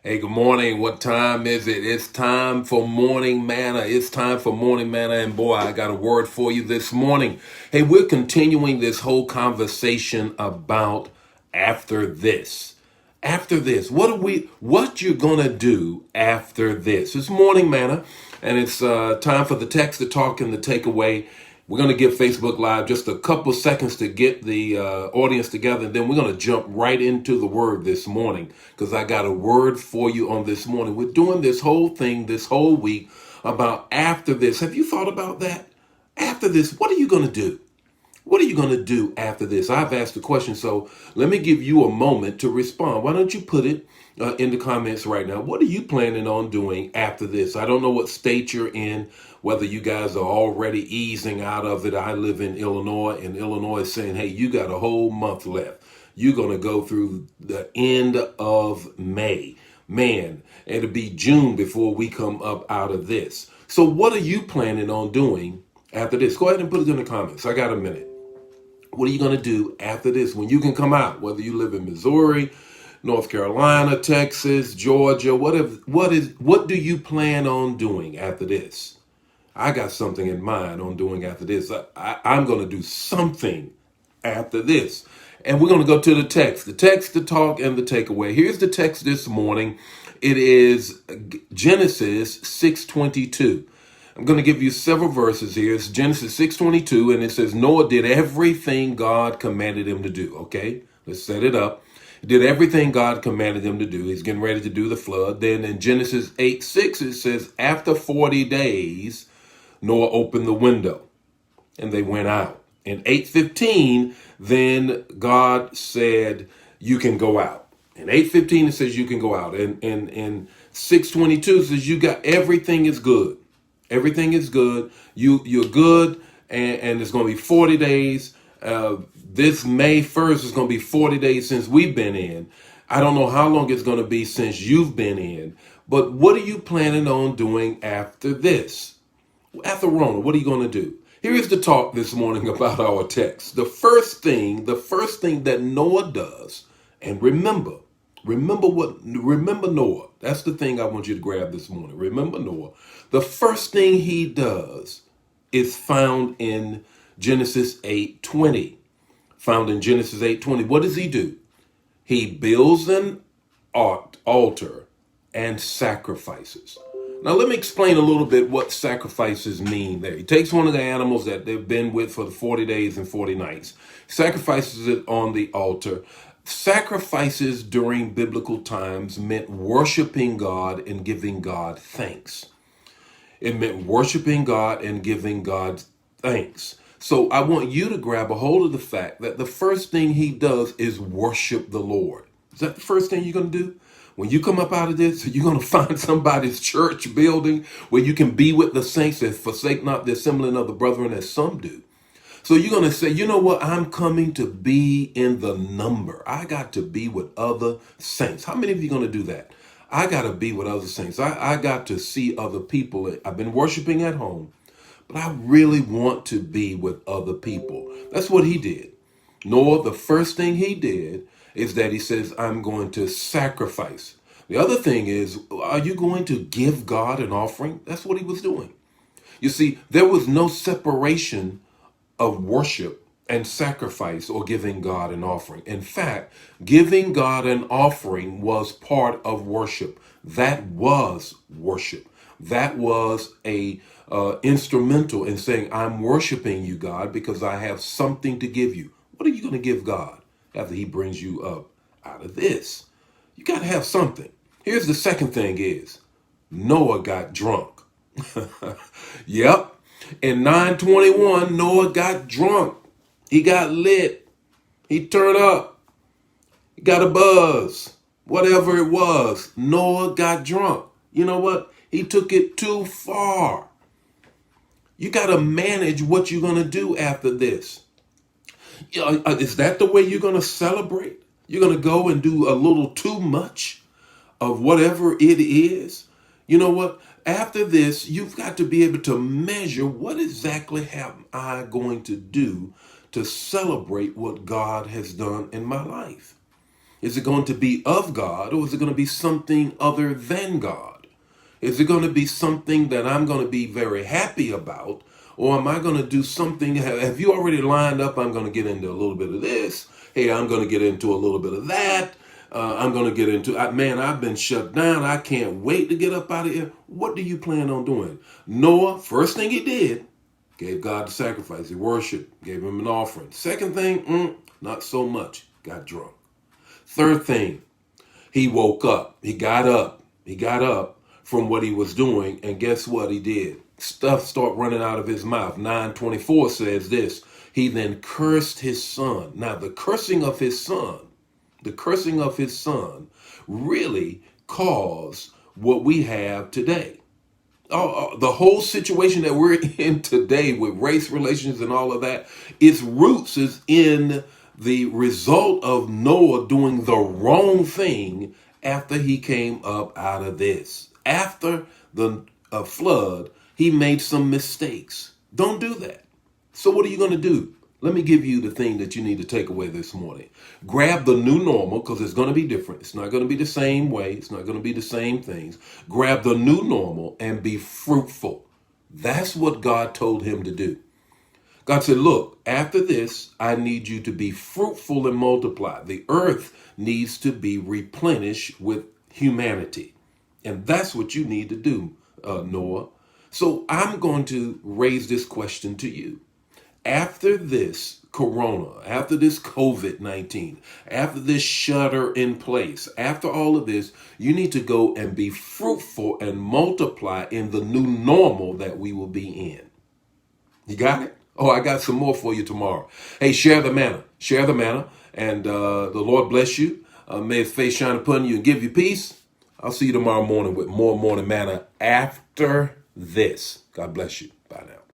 Hey, good morning. What time is it? It's time for morning manna. It's time for morning manna. And boy, I got a word for you this morning. Hey, we're continuing this whole conversation about after this. After this, what you're gonna do after this? It's morning manna, and it's time for the text, the talk, and the takeaway. We're going to give Facebook Live just a couple seconds to get the audience together, and then we're going to jump right into the word this morning because I got a word for you on this morning. We're doing this whole thing this whole week about after this. Have you thought about that? After this, what are you going to do? What are you going to do after this? I've asked the question, so let me give you a moment to respond. Why don't you put it in the comments right now? What are you planning on doing after this? I don't know what state you're in, whether you guys are already easing out of it. I live in Illinois, and Illinois is saying, hey, you got a whole month left. You're going to go through the end of May. Man, it'll be June before we come up out of this. So what are you planning on doing after this? Go ahead and put it in the comments. I got a minute. What are you going to do after this when you can come out? Whether you live in Missouri, North Carolina, Texas, Georgia, what do you plan on doing after this? I got something in mind on doing after this. I'm going to do something after this. And we're going to go to the text, the talk, and the takeaway. Here's the text this morning. It is Genesis 6:22. I'm going to give you several verses here. It's Genesis 6:22, and it says, Noah did everything God commanded him to do. Okay, let's set it up. He did everything God commanded him to do. He's getting ready to do the flood. Then in Genesis 8:6, it says, after 40 days, Noah opened the window, and they went out. In 8:15, then God said, you can go out. In 8:15, it says you can go out. And in 6:22, it says you got everything is good. Everything is good. You're good, and it's going to be 40 days. This May 1st is going to be 40 days since we've been in. I don't know how long it's going to be since you've been in, but what are you planning on doing after this? After Rona, what are you going to do? Here is the talk this morning about our text. The first thing that Noah does, and remember Noah. That's the thing I want you to grab this morning. Remember Noah. The first thing he does is found in Genesis 8:20. Found in Genesis 8:20. What does he do? He builds an altar and sacrifices. Now let me explain a little bit what sacrifices mean there. He takes one of the animals that they've been with for the 40 days and 40 nights, sacrifices it on the altar. Sacrifices during biblical times meant worshiping God and giving God thanks. It meant worshiping God and giving God thanks. So I want you to grab a hold of the fact that the first thing he does is worship the Lord. Is that the first thing you're going to do? When you come up out of this, you're going to find somebody's church building where you can be with the saints that forsake not the assembling of the brethren as some do. So you're going to say, you know what? I'm coming to be in the number. I got to be with other saints. How many of you are going to do that? I got to be with other saints. I got to see other people. I've been worshiping at home, but I really want to be with other people. That's what he did. Noah, the first thing he did is that he says, I'm going to sacrifice. The other thing is, are you going to give God an offering? That's what he was doing. You see, there was no separation of worship and sacrifice or giving God an offering. In fact, giving God an offering was part of worship. That was worship. That was a instrumental in saying, I'm worshiping you, God, because I have something to give you. What are you going to give God after he brings you up out of this? You got to have something. Here's the second thing is Noah got drunk. Yep. In 9:21, Noah got drunk. He got lit. He turned up. He got a buzz. Whatever it was, Noah got drunk. You know what? He took it too far. You got to manage what you're going to do after this. Is that the way you're going to celebrate? You're going to go and do a little too much of whatever it is? You know what? After this, you've got to be able to measure what exactly am I going to do to celebrate what God has done in my life. Is it going to be of God, or is it going to be something other than God? Is it going to be something that I'm going to be very happy about, or am I going to do something? Have you already lined up? I'm going to get into a little bit of this. Hey, I'm going to get into a little bit of that. I'm going to get into, man, I've been shut down. I can't wait to get up out of here. What do you plan on doing? Noah, first thing he did, gave God the sacrifice. He worshiped, gave him an offering. Second thing, not so much. Got drunk. Third thing, he woke up. He got up. He got up from what he was doing. And guess what he did? Stuff started running out of his mouth. 9:24 says this. He then cursed his son. Now, the cursing of his son really caused what we have today. The whole situation that we're in today with race relations and all of that, its roots is in the result of Noah doing the wrong thing after he came up out of this. After the flood, he made some mistakes. Don't do that. So what are you going to do? Let me give you the thing that you need to take away this morning. Grab the new normal, because it's going to be different. It's not going to be the same way. It's not going to be the same things. Grab the new normal and be fruitful. That's what God told him to do. God said, look, after this, I need you to be fruitful and multiply. The earth needs to be replenished with humanity. And that's what you need to do, Noah. So I'm going to raise this question to you. After this corona, after this COVID-19, after this shutter in place, after all of this, you need to go and be fruitful and multiply in the new normal that we will be in. You got it? Oh, I got some more for you tomorrow. Hey, share the manna. Share the manna. And the Lord bless you. May his face shine upon you and give you peace. I'll see you tomorrow morning with more morning manna after this. God bless you. Bye now.